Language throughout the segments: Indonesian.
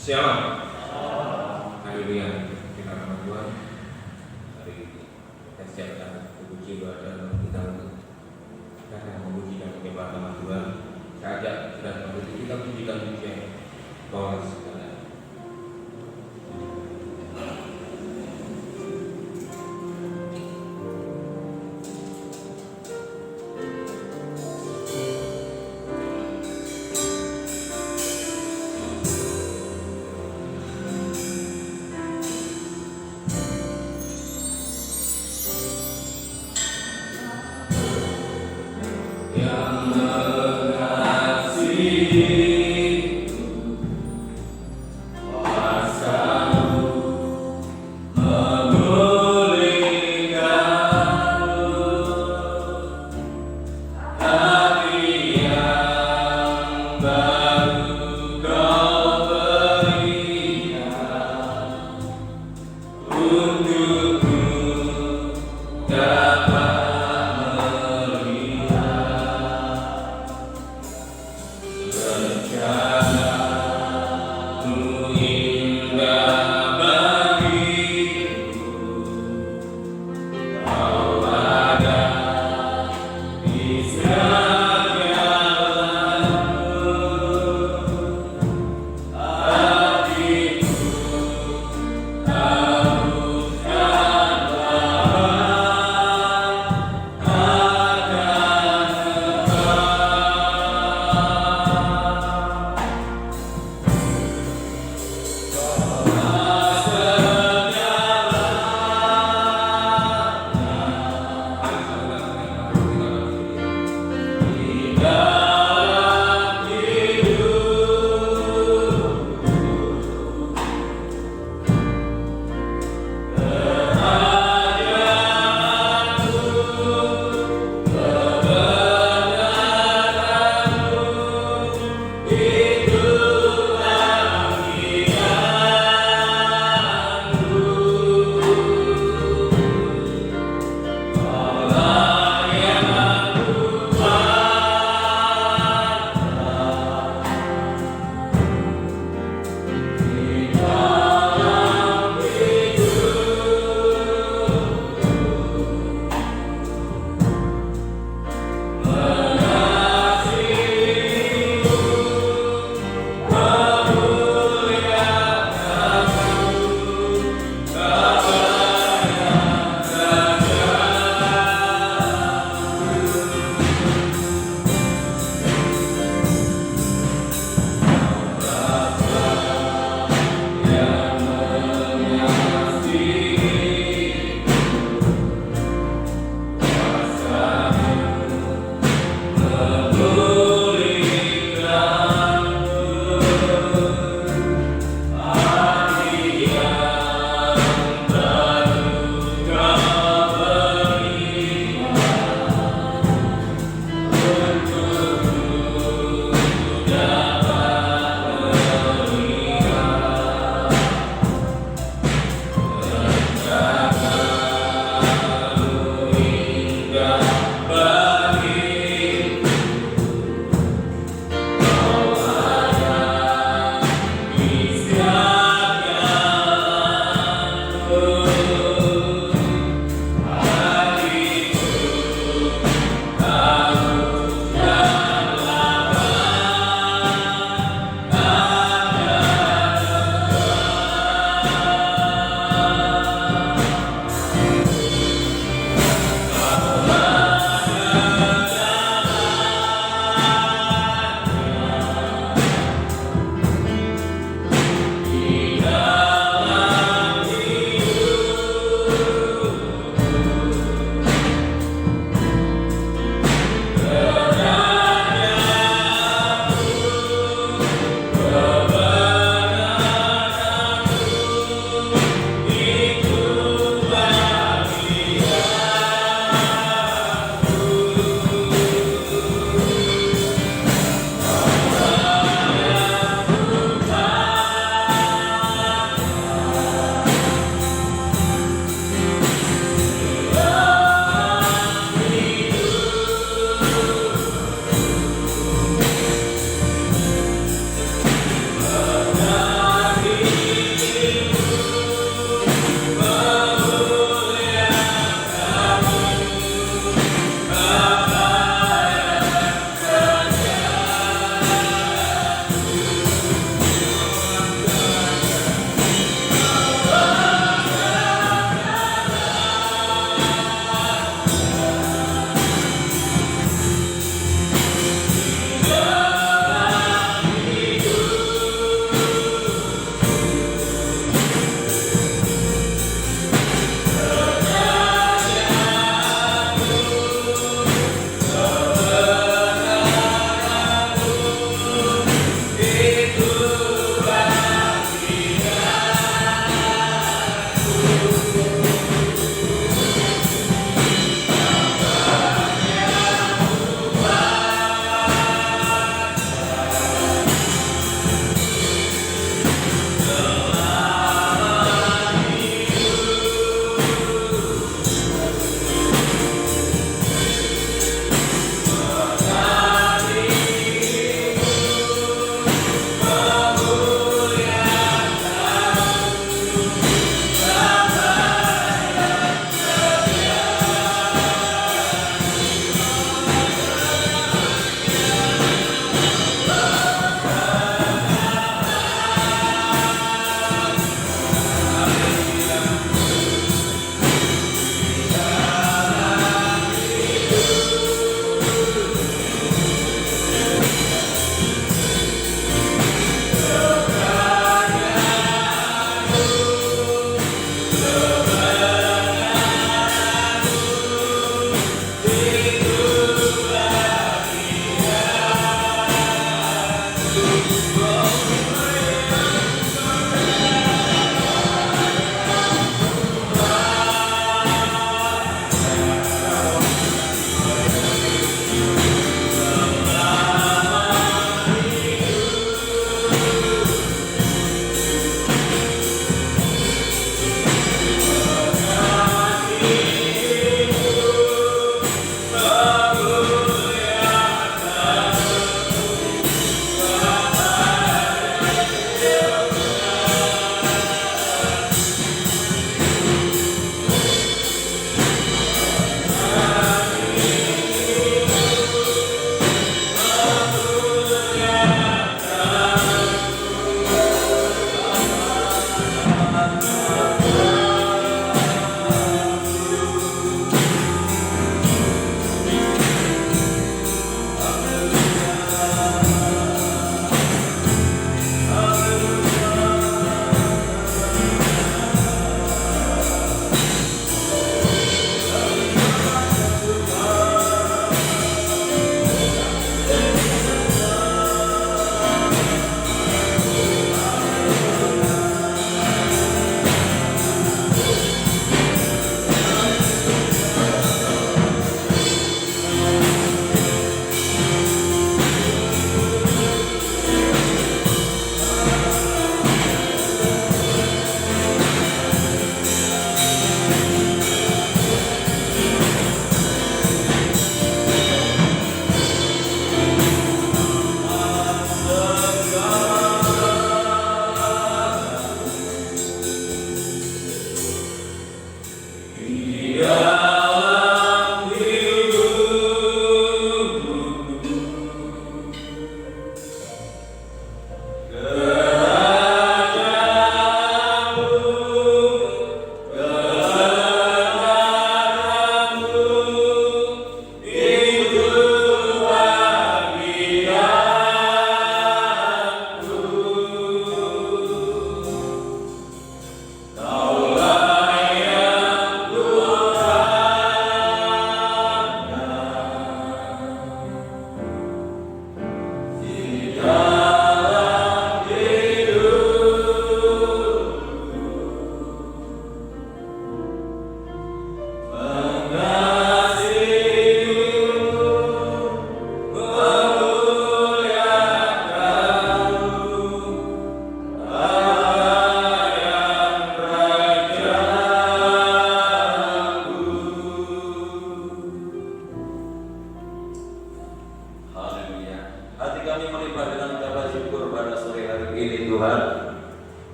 Shalom. Haleluya. Kita nama Tuhan. Hari ini kita siapkan puji doa dan kita untuk karena memuji dan menyembah nama Tuhan. Saya ajak sudah menuju kita pujikan pujian bahwa segala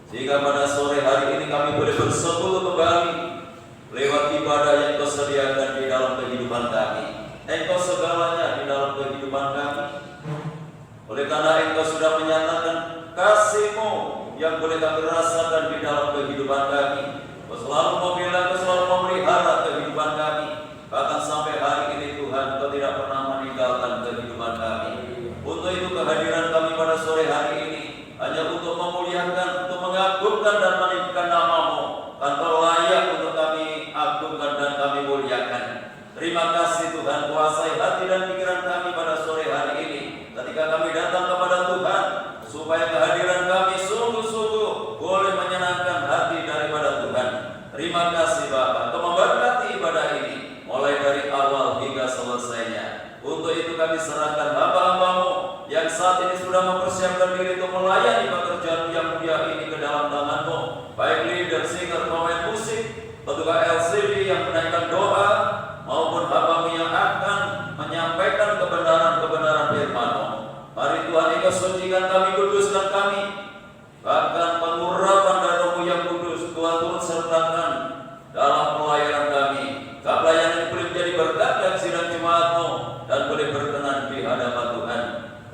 sehingga pada sore hari ini kami boleh bersekutu kembali lewat ibadah yang Kau sediakan di dalam kehidupan kami. Engkau segalanya di dalam kehidupan kami. Oleh karena Engkau sudah menyatakan kasih-Mu yang boleh kami rasakan di dalam kehidupan kami. Kau selalu membela, Kau selalu memelihara kehidupan kami. Bahkan sampai hari ini Tuhan, Kau tidak pernah meninggalkan kehidupan kami. Untuk itu kehadiran kami pada sore hari ini hanya untuk memuliakan, untuk mengagungkan dan meninggikan nama-Mu. Kau layak untuk kami agungkan dan kami muliakan. Terima kasih Tuhan, kuasai hati dan pikiran kami pada sore hari ini ketika kami datang kepada Tuhan, supaya kehadiran kami sungguh-sungguh boleh menyenangkan hati daripada Tuhan. Terima kasih Bapa, Kau memberkati ibadah ini mulai dari awal hingga selesainya. Untuk itu kami serahkan hamba-hamba-Mu yang saat ini sudah mempersiapkan diri untuk melayani pekerjaan yang mulia ini ke dalam tangan-Mu, baik leader, singer, pemain musik, petugas LCD yang menaikkan doa, maupun hamba-Mu yang akan menyampaikan kebenaran-kebenaran firman-Mu. Mari Tuhan, Engkau sucikan kami, kuduskan kami, bahkan pengurapan dari Roh-Mu yang kudus Tuhan turut sertakan dalam pelayanan kami. Pelayanan boleh menjadi berkat bagi sidang jemaat-Mu dan boleh berkenan di hadapan Tuhan.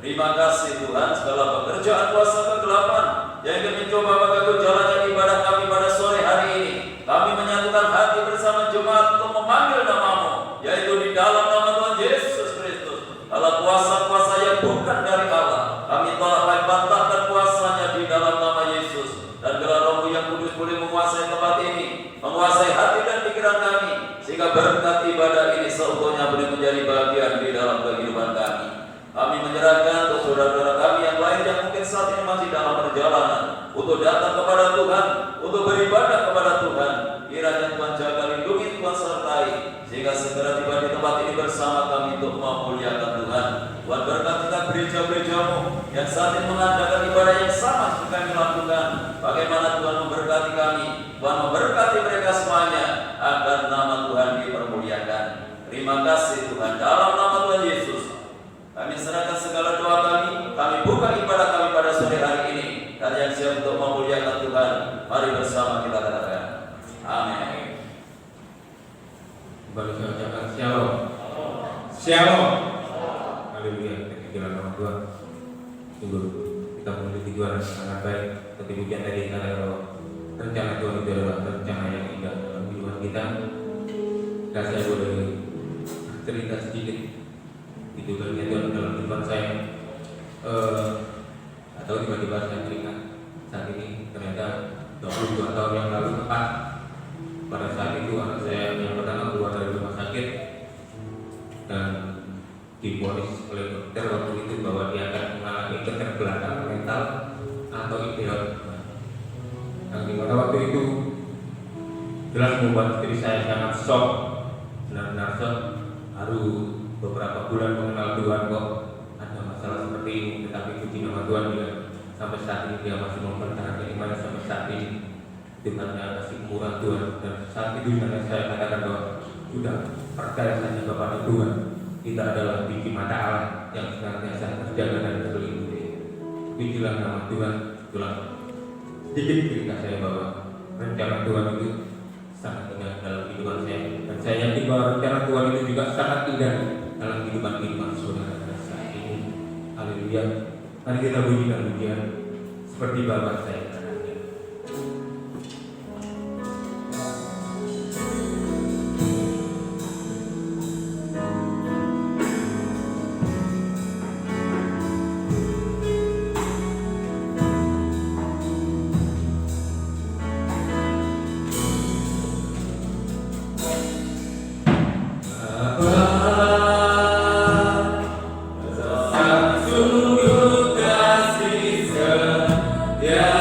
Terima kasih Tuhan, segala pekerjaan kuasa kegelapan yang ingin mencoba mengganggu jalannya ibadah kami pada sore hari ini, kami menyatukan hati bersama jemaat untuk memanggil nama-Mu, yaitu di dalam nama Tuhan Yesus Kristus. Kalau kuasa-kuasa yang bukan dari Allah, kami tolak dan bantahkan kuasanya di dalam nama Yesus. Dan bila Roh-Mu yang kudus boleh menguasai tempat ini, menguasai hati dan pikiran kami, sehingga berkat ibadah ini seutuhnya boleh menjadi bagian di dalam kehidupan kami. Kami menyerahkan untuk saudara-saudara kami yang lain yang mungkin saat ini masih dalam perjalanan untuk datang kepada Tuhan, untuk beribadah kepada Tuhan. Kiranya Tuhan jaga, lindungi, Tuhan sertai, sehingga segera tiba di tempat ini bersama kami untuk memuliakan Tuhan. Tuhan berkatilah gereja-gereja-Mu yang saat ini mengadakan ibadah yang sama seperti kami lakukan. Bagaimana Tuhan memberkati kami, Tuhan memberkati mereka semuanya, agar nama Tuhan dipermuliakan. Terima kasih Tuhan, dalam nama Tuhan Yesus kami serahkan segala doa kami buka ibadah kami pada sore hari ini, dan yang siap untuk memuliakan Tuhan, mari bersama kita katakan amin. Kembali saya ucapkan shalom. Shalom. Haleluya. Kita nama Tuhan. Sungguh kita memiliki Tuhan yang sangat baik. Seperti bukan tadi kata rencana Tuhan itu adalah rencana yang indah dalam kehidupan kita. Dan saya boleh cerita sedikit. Itu kan Tuhan dalam kehidupan saya. Atau tiba-tiba saya teringat saat ini ternyata 22 tahun yang lalu tepat pada saat itu anak saya yang pertama keluar dari rumah sakit dan divonis oleh dokter waktu itu bahwa dia akan mengalami keterbelakangan mental atau idiot. Yang dimana waktu itu jelas membuat diri saya sangat shock, benar-benar shock. Baru beberapa bulan mengenal Tuhan kok ada masalah seperti ini, tetapi puji nama Tuhan juga sampai saat ini dia masih mempertahankan iman sampai saat ini. Tuhan yang kasih murah Tuhan, dan saat itu saya katakan bahwa sudah percaya saja kepada Tuhan. Kita adalah biji mata Allah yang senantiasa terjaga dan terlindungi. Pujilah nama Tuhan. Itulah sedikit cerita saya bahwa rencana Tuhan itu sangat indah dalam kehidupan saya, dan saya yakin bahwa rencana Tuhan itu juga sangat indah dalam kehidupan saudara saat ini. Haleluya. Mari kita bunyikan pujian seperti Bapa saya. Sungguh kasih setia.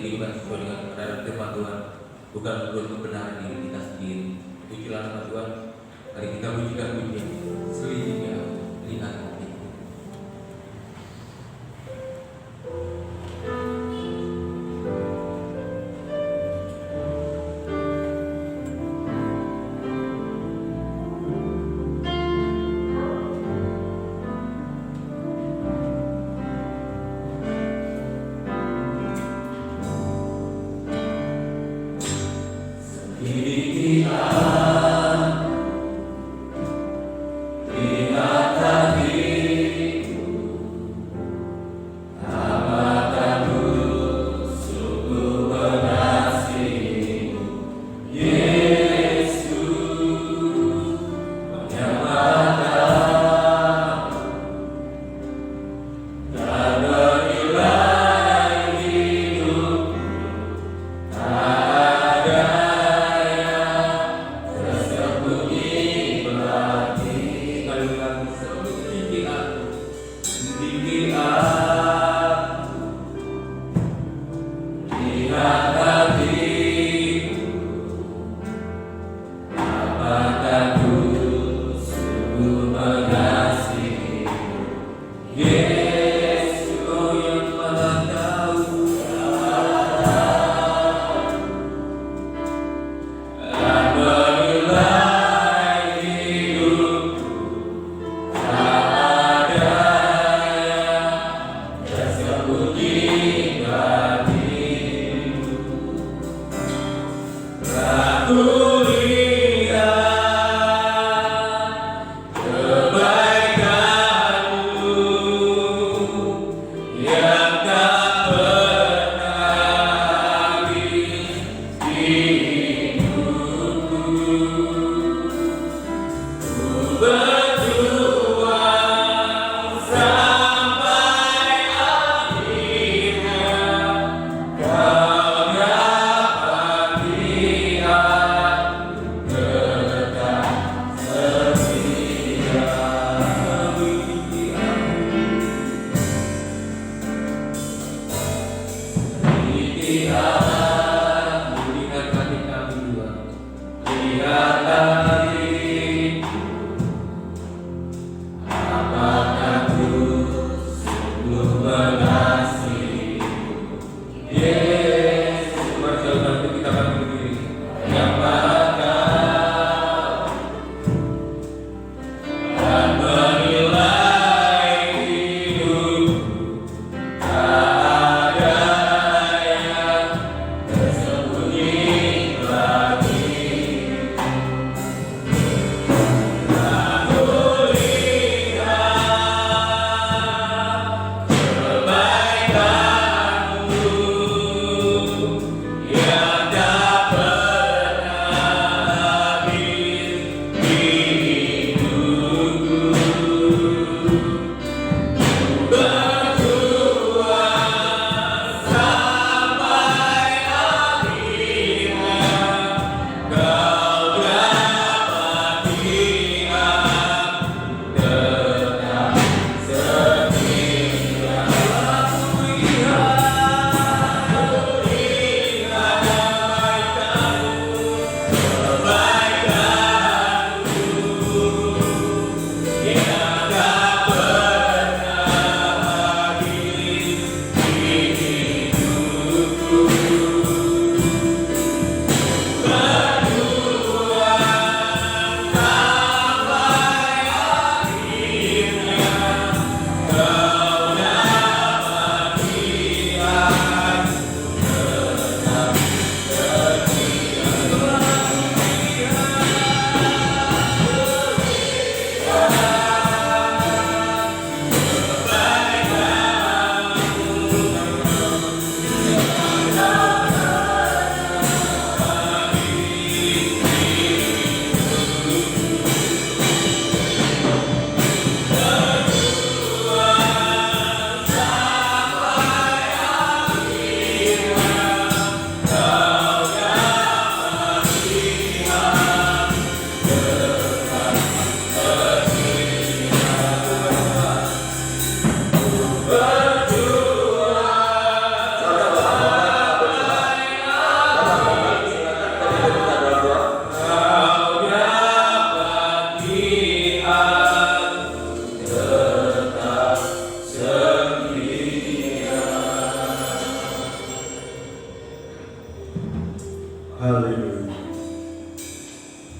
kehidupan sesuai dengan kebenaran firman Tuhan, bukan menurut kebenaran diri kita sendiri. Pujilah nama Tuhan. Mari kita pujikan pujian selisihnya lihat hati.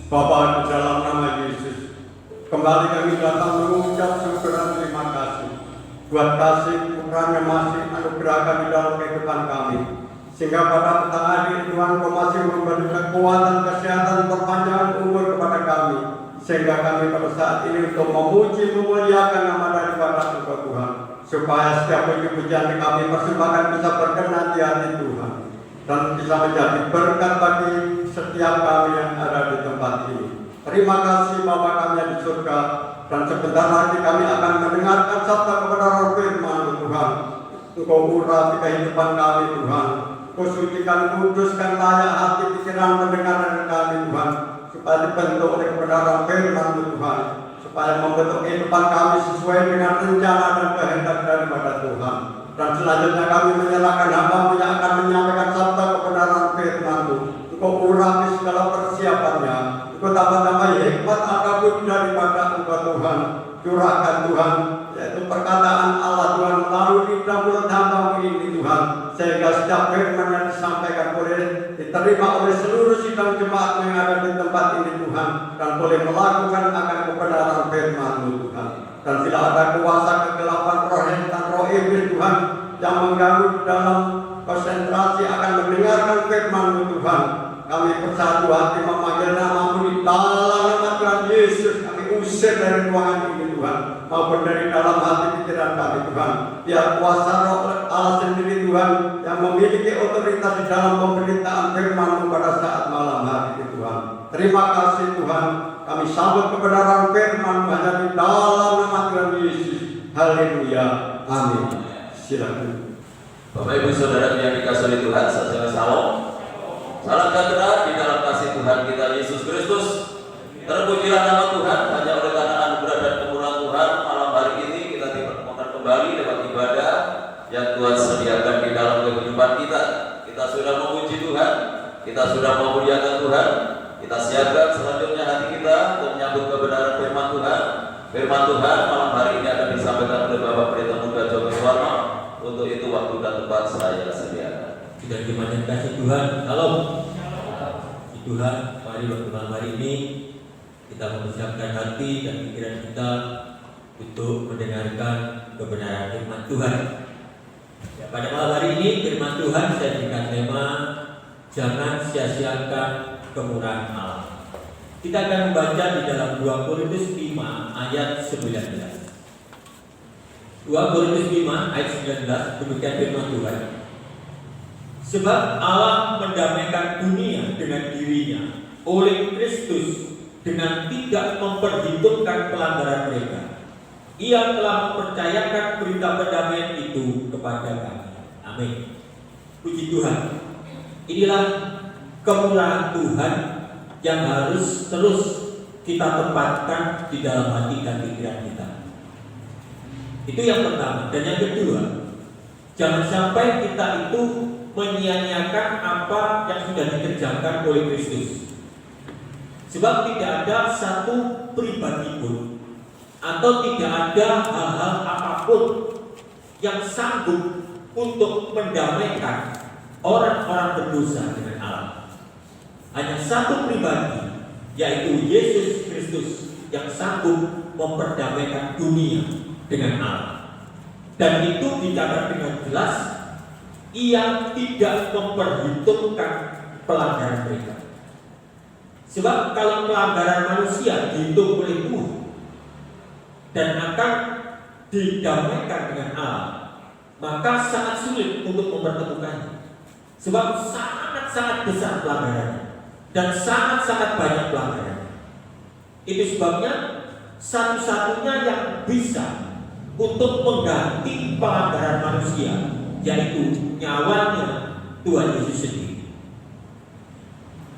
Bapa, di dalam nama Yesus, kembali kami datang mengucap syukur dan terima kasih buat kasih Putra-Nya masih anugerahkan di dalam kehidupan kami, sehingga pada petang hari Tuhan Kau masih memberi kekuatan, kesehatan, perpanjangan umur kepada kami, sehingga kami pada saat ini untuk memuji, memuliakan nama daripada Engkau Tuhan, supaya setiap puji-pujian kami persembahkan bisa berkenan di hati Tuhan dan bisa menjadi berkat bagi setiap kami yang ada di tempat ini. Terima kasih Bapa kami yang di surga, dan sebentar lagi kami akan mendengarkan sabda kebenaran firman Tuhan. Engkau urapi kehidupan kami Tuhan, Engkau sucikan, kuduskan layak hati pikiran mendengar kami Tuhan, supaya dibentuk oleh kebenaran firman Tuhan, supaya membentuk kehidupan kami sesuai dengan rencana dan kehendak daripada Tuhan. Dan selanjutnya kami menyerahkan hamba-Mu yang akan menyampaikan sabda kebenaran firman-Mu. Engkau urapi segala persiapannya, Engkau tambah-tambahi hikmat apapun daripada Engkau Tuhan. Curahkan Tuhan, yaitu perkataan Allah Tuhan melalui lidah mulut hamba-Mu ini Tuhan, sehingga setiap firman yang disampaikan boleh diterima oleh seluruh sidang jemaat yang ada di tempat ini Tuhan, dan boleh melakukan akan kebenaran firman-Mu Tuhan. Dan tidak ada kuasa kegelapan roh dan roh iblis Tuhan yang mengganggu di dalam konsentrasi akan mendengarkan firman-Mu Tuhan. Kami bersatu hati memanggil nama-Mu di dalam nama Tuhan Yesus. Kami usir dari ruangan ini Tuhan, maupun dari dalam hati pikiran kami Tuhan. Biar kuasa roh Allah sendiri Tuhan yang memiliki otoritas di dalam pemberitaan firman-Mu pada saat malam hari ini Tuhan. Terima kasih Tuhan, kami sambut kebenaran firman-Mu hanya di dalam nama Tuhan Yesus. Haleluya, amin. Silakan. Bapak Ibu Saudara yang dikasihi Tuhan, salam. Salam sejahtera di dalam kasih Tuhan kita Yesus Kristus. Terpujilah nama Tuhan, hanya oleh karena anugerah dan kemurahan Tuhan malam hari ini kita dipertemukan kembali lewat ibadah yang Tuhan sediakan di dalam kehidupan kita. Kita sudah memuji Tuhan, kita sudah memuliakan Tuhan. Kita siapkan selanjutnya hati kita untuk menyambut kebenaran firman Tuhan. Firman Tuhan malam hari ini akan disampaikan oleh Bapak Pendeta Muda Joko Suwarno. Untuk itu waktu dan tempat saya sediakan. Sudah dimana kasih Tuhan, salam. Tuhan, mari waktu malam hari ini kita mempersiapkan hati dan pikiran kita untuk mendengarkan kebenaran firman Tuhan. Ya, pada malam hari ini firman Tuhan saya berikan tema jangan sia-siakan kemurahan Allah. Kita akan membaca di dalam 2 Korintus 5 ayat 19. 2 Korintus 5 ayat 19 demikian firman Tuhan. Sebab Allah mendamaikan dunia dengan dirinya oleh Kristus dengan tidak memperhitungkan pelanggaran mereka. Ia telah mempercayakan berita pendamaian itu kepada kami. Amin. Puji Tuhan. Inilah kemurahan Tuhan yang harus terus kita tempatkan di dalam hati dan pikiran kita. Itu yang pertama. Dan yang kedua, jangan sampai kita itu menyia-nyiakan apa yang sudah dikerjakan oleh Kristus. Sebab tidak ada satu pribadi pun atau tidak ada hal-hal apapun yang sanggup untuk mendamaikan orang-orang berdosa dengan Allah. Hanya satu pribadi, yaitu Yesus Kristus, yang sanggup memperdamaikan dunia dengan Allah. Dan itu dicatat dengan jelas, Ia tidak memperhitungkan pelanggaran mereka. Sebab kalau pelanggaran manusia dihitung oleh Tuhan dan akan didamaikan dengan Allah, maka sangat sulit untuk mempertemukannya. Sebab sangat-sangat besar pelanggarannya dan sangat-sangat banyak pelanggarannya. Itu sebabnya satu-satunya yang bisa untuk mengganti pelanggaran manusia, yaitu nyawanya Tuhan Yesus sendiri.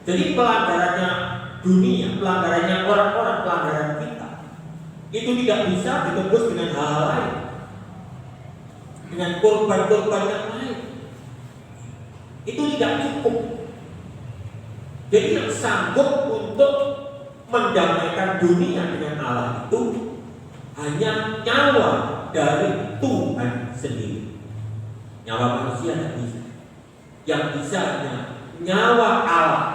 Jadi pelanggarannya dunia, pelanggarannya orang-orang, pelanggaran kita, itu tidak bisa ditebus dengan hal-hal lain, dengan korban-korban yang lain. Itu tidak cukup. Jadi yang sanggup untuk mendamaikan dunia dengan Allah itu hanya nyawa dari Tuhan sendiri. Nyawa manusia tidak bisa. Yang bisa hanya nyawa Allah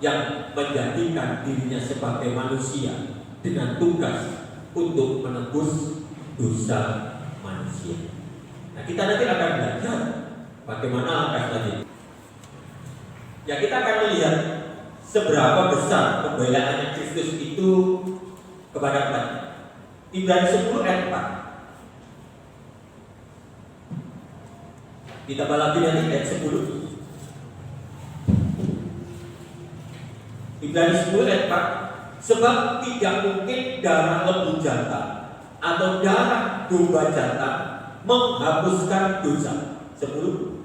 yang menjadikan dirinya sebagai manusia dengan tugas untuk menebus dosa manusia. Nah, kita nanti akan belajar bagaimana langkah selanjutnya. Ya, kita akan melihat seberapa besar pembelaannya Kristus itu kepada umatnya. Ibrani 10 ayat 4. Ditambah lagi nanti ayat 10. Ibrani 10 ayat 4. Sebab tidak mungkin darah lembu jantan atau darah domba jantan menghapuskan dosa. 10.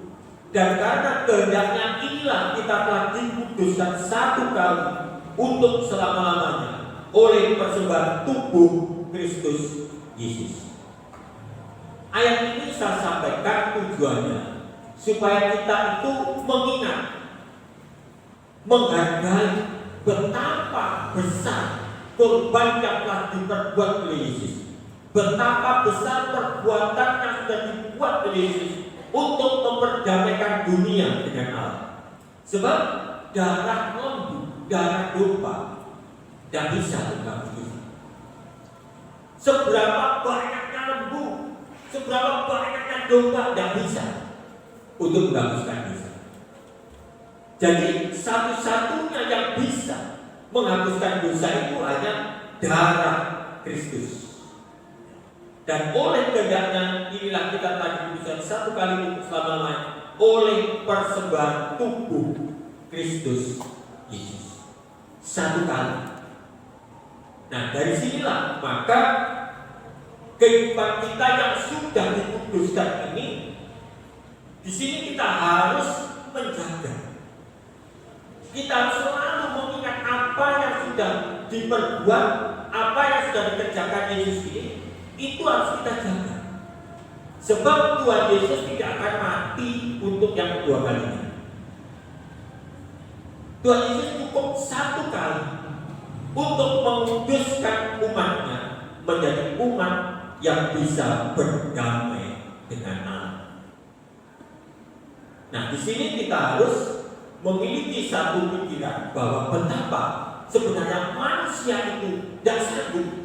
Dan karena kehendaknya inilah kita telah dikuduskan satu kali untuk selama-lamanya oleh persembahan tubuh Kristus Yesus. Ayat ini saya sampaikan tujuannya supaya kita itu mengingat, menghargai betapa besar korban yang telah diperbuat oleh Yesus, betapa besar perbuatan yang sudah dibuat oleh Yesus untuk memperdamaikan dunia dengan Allah. Sebab darah lembu, darah domba tidak bisa menghapus dosa. Seberapa banyaknya lembu, seberapa banyaknya domba tidak bisa untuk menghapuskan dosa. Jadi satu-satunya yang bisa menghapuskan dosa itu hanya darah Kristus. Dan oleh kehendaknya inilah kita tadi dikuduskan satu kali untuk selama-lamanya oleh persembahan tubuh Kristus Yesus. Satu kali. Nah, dari sinilah maka kehidupan kita yang sudah dikuduskan ini, di sini kita harus menjaga. Kita harus selalu mengingat apa yang sudah diperbuat, apa yang sudah dikerjakan Yesus ini. Itu harus kita jaga. Sebab Tuhan Yesus tidak akan mati untuk yang kedua kalinya. Tuhan Yesus cukup satu kali untuk menguduskan umatnya menjadi umat yang bisa berdamai dengan Allah. Nah, di sini kita harus memiliki satu pikiran bahwa betapa sebenarnya manusia itu tidak sanggup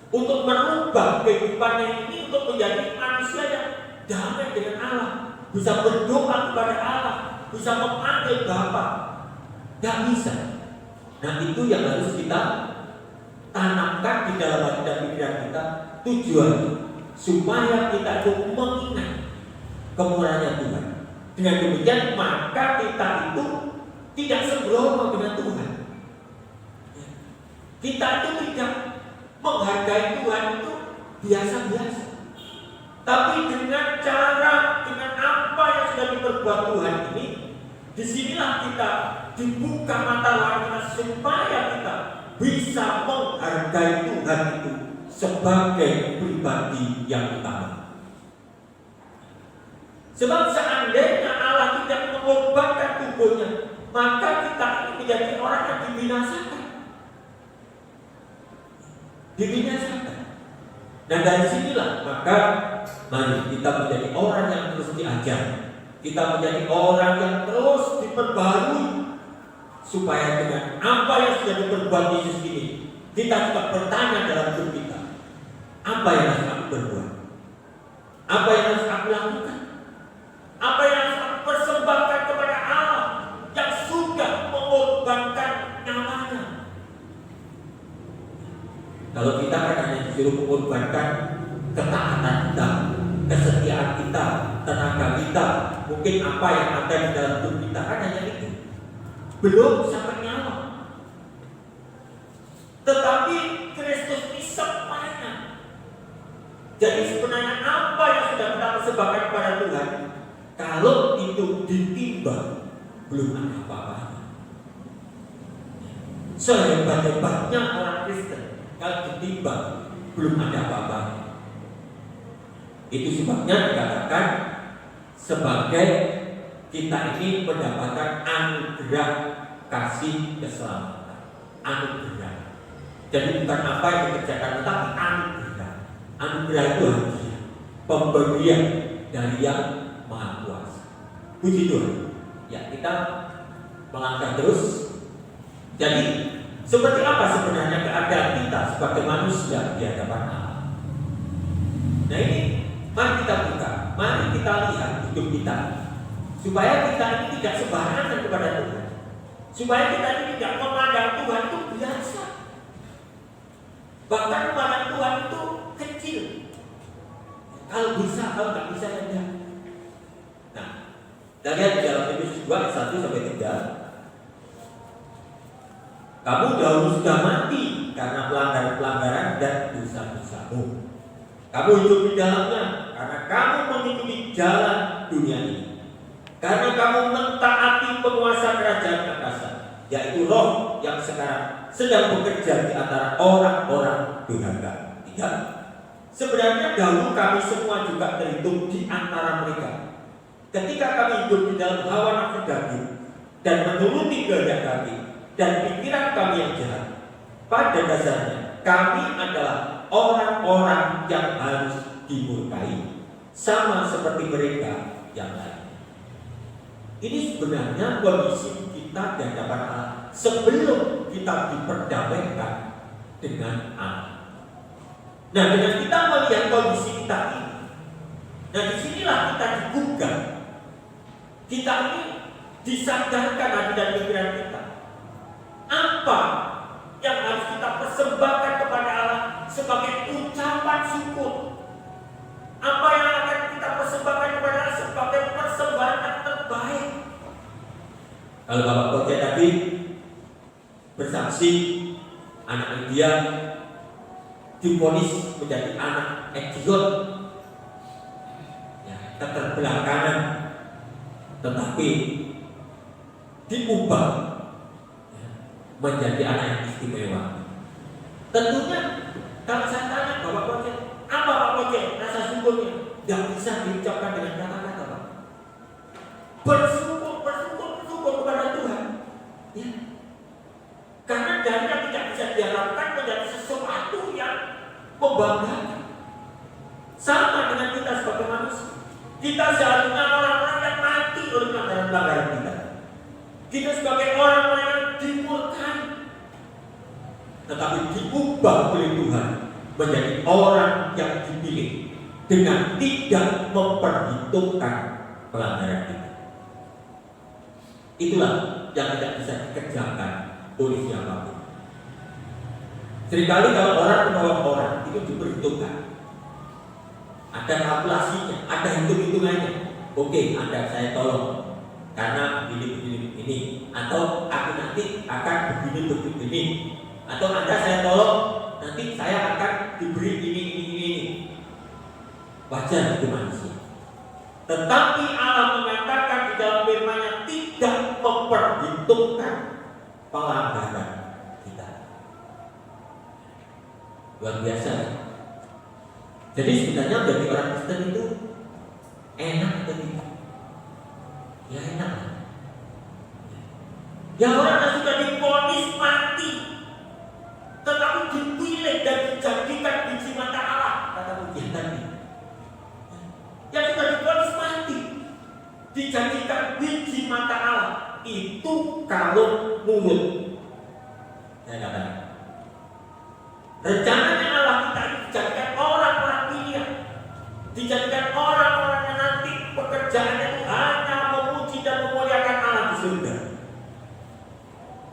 untuk merubah kehidupannya ini untuk menjadi manusia yang damai dengan Allah, bisa berdoa kepada Allah, bisa memanggil Bapa. Tidak bisa. Nah, itu yang harus kita tanamkan di dalam hati dan pikiran kita, tujuan supaya kita itu mengingat kemurahannya Tuhan. Dengan demikian maka kita itu tidak sembrono dengan Tuhan. Kita itu tidak menghargai Tuhan itu biasa-biasa. Tapi dengan cara, dengan apa yang sudah diperbuat Tuhan ini, disinilah kita dibuka mata hati kita supaya kita bisa menghargai Tuhan itu sebagai pribadi yang utama. Sebab seandainya Allah tidak mengorbankan tubuhnya, maka kita ini menjadi orang yang dibinasakan. Dan dari sinilah maka mari kita menjadi orang yang terus diajar, kita menjadi orang yang terus diperbarui, supaya dengan apa yang sudah diperbuat Yesus ini, kita juga bertanya dalam hidup kita, apa yang harus aku berbuat, apa yang harus aku lakukan, apa yang harus aku persembahkan kepada Allah yang sudah mengorbankan nyawanya. Kalau kita kan hanya disuruh mengorbankan ketaatan kita, kesetiaan kita, tenaga kita, mungkin apa yang ada di dalam hidup kita, kan hanya itu. Belum sampai nyawa. Tetapi Kristus ini semuanya. Jadi sebenarnya apa yang sudah kita persembahkan kepada Tuhan, kalau itu ditimbang, belum ada apa-apanya. Sehebat-hebatnya orang Kristen, kalau ditimbang belum ada apa-apa. Itu sebabnya dikatakan sebagai kita ini mendapatkan anugerah kasih keselamatan. Anugerah. Jadi bukan apa yang dikerjakan, tetapi anugerah. Anugerah itu hadiah, pemberian dari yang Maha Kuasa. Puji Tuhan. Ya, kita melangkah terus. Jadi seperti apa sebenarnya keadaan kita sebagai manusia di hadapan Allah? Nah ini mari kita buka, mari kita lihat hidup kita, supaya kita ini tidak sembarangan kepada Tuhan, supaya kita ini tidak memandang Tuhan itu biasa, bahkan memandang Tuhan itu kecil. Kalau bisa, kalau nggak bisa ya. Nah, kita lihat di dalam Efesus 2 ayat 1 sampai 3. Kamu dahulu sudah mati karena pelanggaran-pelanggaran dan dosa-dosamu. Kamu hidup di dalamnya karena kamu mengikuti jalan dunia ini. Karena kamu mentaati penguasa kerajaan angkasa, yaitu roh yang sekarang sedang bekerja di antara orang-orang durhaka. 3. Sebenarnya dahulu kami semua juga terhitung di antara mereka. Ketika kami hidup di dalam hawa nafsu daging dan menuruti kehendak kami dan pikiran kami yang jahat, pada dasarnya kami adalah orang-orang yang harus dimurkai, sama seperti mereka yang lain. Ini sebenarnya kondisi kita di hadapan Allah sebelum kita diperdamaikan dengan Allah. Nah, dengan kita melihat kondisi kita ini, nah disinilah kita digugah. Kita ini disadarkan hati dan pikiran kita. Apa yang harus kita persembahkan kepada Allah sebagai ucapan syukur? Apa yang akan kita persembahkan kepada Allah sebagai persembahan yang terbaik? Kalau Bapak Koce tadi bersaksi anak dia divonis menjadi anak eksiot, ya, keterbelakangan, tetapi diubah menjadi anak yang istimewa. Tentunya kalau saya tanya Bapak Koce, apa Pak Koce rasa syukurnya? Tidak bisa diucapkan dengan kata-kata, Pak. Bersyukur kepada Tuhan, ya. Karena darinya tidak bisa diharapkan menjadi sesuatu yang membanggakan. Sama dengan kita sebagai manusia, kita seharusnya orang-orang yang mati oleh pelanggaran kita. Kita sebagai orang-orang yang dimurkai, tetapi diubah oleh Tuhan menjadi orang yang dipilih dengan tidak memperhitungkan pelanggaran kita. Itulah yang tidak bisa dikerjakan oleh siapapun. Seringkali kalau orang menolong orang itu diperhitungkan, ada kalkulasinya, ada hitung-hitungannya. Oke, Anda saya tolong karena begini, atau aku nanti akan begini, atau Anda saya tolong nanti saya akan diberi ini. Wajar itu manusia. Tetapi Allah mengatakan di dalam firman-Nya tidak memperhitungkan pelanggaran kita. Luar biasa. Jadi sebenarnya bagi orang Kristen itu enak atau tidak? Ya enak. Ya orang yang sudah divonis mati, tetapi dipilih dan dijadikan biji mata Allah, kata pujian tadi. Yang sudah divonis mati, dijadikan biji mata Allah, itu kalau nurut. Saya katakan, rencananya Allah kita dijadikan orang-orang pilihan, dijadikan orang-orang yang nanti pekerjaannya itu hanya memuji dan memuliakan Allah di surga.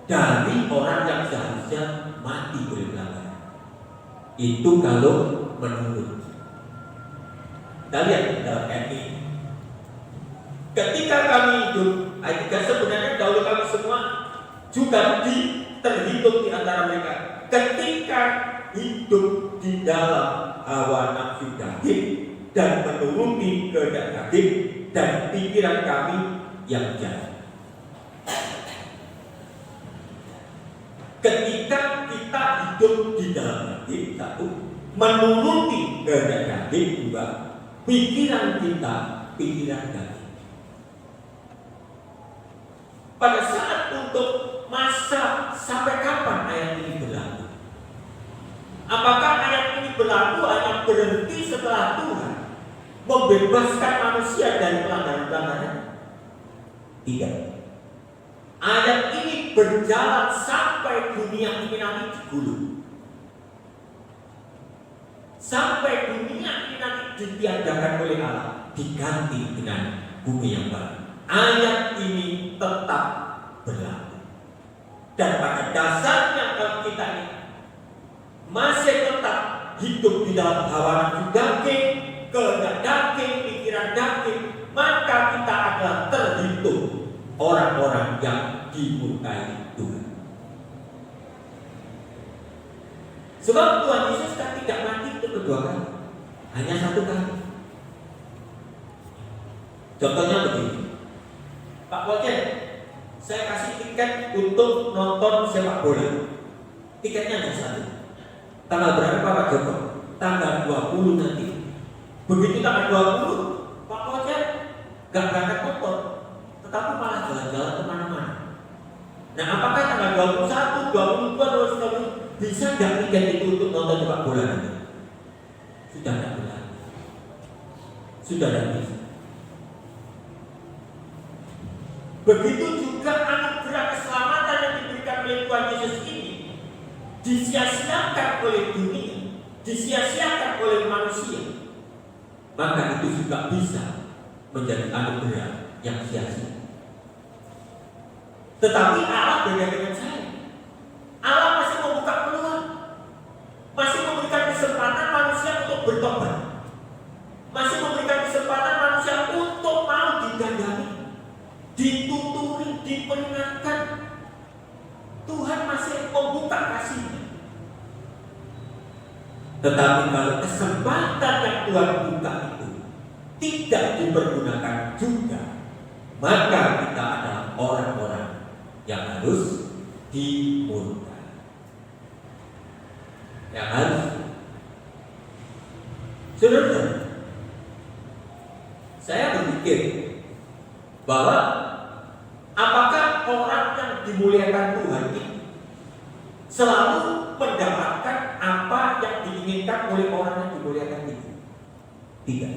Dari orang yang seharusnya mati oleh pelanggaran. Itu kalau menurut. Kita lihat dalam ayat ini. Ketika kami hidup, ayat 3, sebenarnya dahulu kami semua juga terhitung di antara mereka. Ketika hidup di dalam hawa nafsu daging dan menuruti kehendak daging dan pikiran kami yang jahat. Ketika kita hidup di dalam daging, satu, menuruti kehendak daging, dua, pikiran kita, pikiran daging. Pada saat untuk masa sampai kapan ayat ini berlaku? Apakah ayat ini berlaku hanya berhenti setelah Tuhan membebaskan manusia dari pelanggaran-pelanggaran? Tidak. ayat ini berjalan sampai dunia ini nanti digulung, sampai dunia ini nanti ditiadakan oleh Allah, diganti dengan bumi yang baru. Ayat ini tetap berlaku. Dan pada dasarnya kalau kita ini masih tetap hidup di dalam hawa nafsu daging, kehendak daging, pikiran daging, maka kita adalah terhitung orang-orang yang dimurkai Tuhan. Sebab Tuhan Yesus kan tidak mati untuk kedua kali, hanya satu kali. Contohnya begini, Pak Bojen, saya kasih tiket untuk nonton sepak bola. Tiketnya hanya satu. Tanggal berapa Pak Joko? Tanggal 20 nanti. Begitu tanggal 20, Pak Bojen gak berangkat nonton, tetapi malah jalan-jalan kemana-mana. Nah, apakah tanggal 21, 22, 23 bisa gak tiket itu untuk nonton sepak bola nanti? Sudah tidak berlaku. Sudah tidak bisa. Begitu juga anugerah keselamatan yang diberikan oleh Tuhan Yesus ini disia-siakan oleh dunia, disia-siakan oleh manusia, maka itu juga bisa menjadi anugerah yang sia-sia. Tetapi Allah beda dengan saya. Allah masih membuka peluang, masih memberikan kesempatan manusia untuk bertobat, masih memberikan kesempatan manusia untuk mau didandani, dituturi, diperingatkan. Tuhan masih membuka kasih-Nya. Tetapi kalau kesempatan yang Tuhan buka itu tidak dipergunakan juga, maka kita adalah orang-orang yang harus dimurkai, yang harus. Saudara, saya berpikir bahwa apakah orang yang dimuliakan Tuhan ini selalu mendapatkan apa yang diinginkan oleh orang yang dimuliakan itu? Tidak.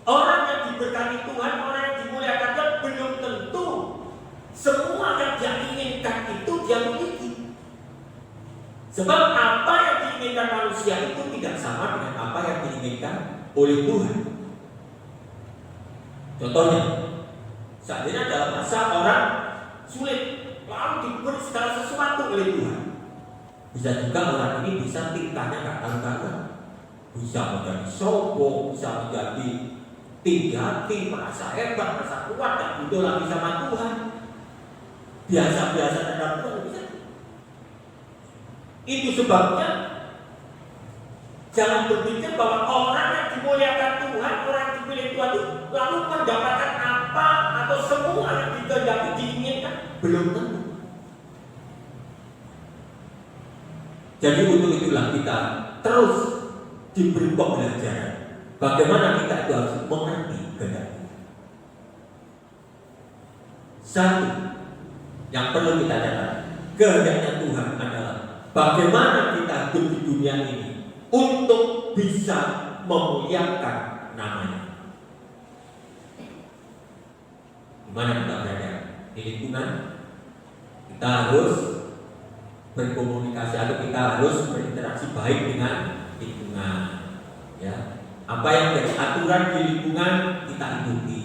Orang yang diberkati Tuhan, orang yang dimuliakan Tuhan, belum tentu semua yang dia inginkan itu dia miliki. Sebab apa yang diinginkan manusia itu tidak sama dengan apa yang diinginkan oleh Tuhan. Contohnya, saat ini adalah masa orang sulit, lalu diberi segala sesuatu oleh Tuhan. Bisa juga orang ini bisa tingkahnya gak karu-karuan, bisa menjadi sombong, bisa menjadi tinggi hati, merasa hebat, merasa kuat, tak butuh lagi sama Tuhan, biasa-biasa terhadap Tuhan. Bisa. Itu sebabnya jangan berpikir bahwa orang yang dimuliakan Tuhan, orang yang dipilih Tuhan itu lalu mendapatkan apa atau semua yang dikehendaki diinginkan, belum tentu. Jadi untuk itulah kita terus diberi pembelajaran bagaimana kita itu harus mengerti kehendak. Satu yang perlu kita catat, kehendaknya Tuhan adalah bagaimana kita hidup di dunia ini untuk bisa memuliakan namanya. Di mana kita berada? Di lingkungan. Kita harus berkomunikasi atau kita harus berinteraksi baik dengan lingkungan. Ya. Apa yang menjadi aturan di lingkungan kita ikuti.